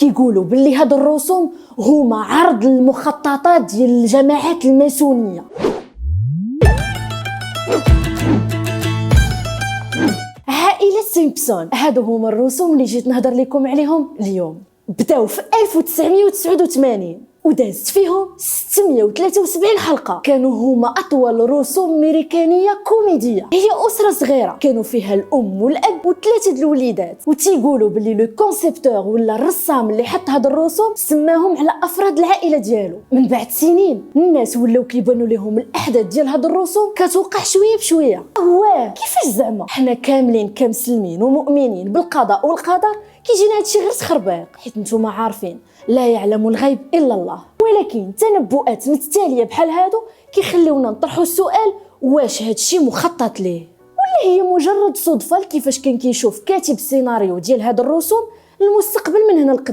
كيقولوا باللي هاد الرسوم هما عرض المخططات ديال الجماعات الماسونيه. عائله سيمبسون هادو هما الرسوم اللي جيت نهضر لكم عليهم اليوم. بداو في 1989 ودازت فيهم 673 حلقه. كانوا هما اطول رسوم امريكانيه كوميديه. هي اسره صغيره كانوا فيها الام والاب وثلاثه الوليدات، وتيقولوا باللي لو كونسيبتور ولا الرسام اللي حط هاد الرسوم سماهم على افراد العائله ديالو. من بعد سنين الناس ولاو كيبانوا لهم الاحداث ديال هاد الرسوم كتوقع شويه بشويه. كيفاش زعما حنا كاملين كمسلمين ومؤمنين بالقضاء والقدر كيجينا هادشي غير تخربيق، حيت نتوما عارفين لا يعلم الغيب الا الله. ولكن تنبؤات متتاليه بحال هادو كيخليونا نطرحوا السؤال: واش هادشي مخطط ليه ولا هي مجرد صدفه كيفاش كان كيشوف كاتب السيناريو ديال هاد الرسوم المستقبل من هنا لقدام؟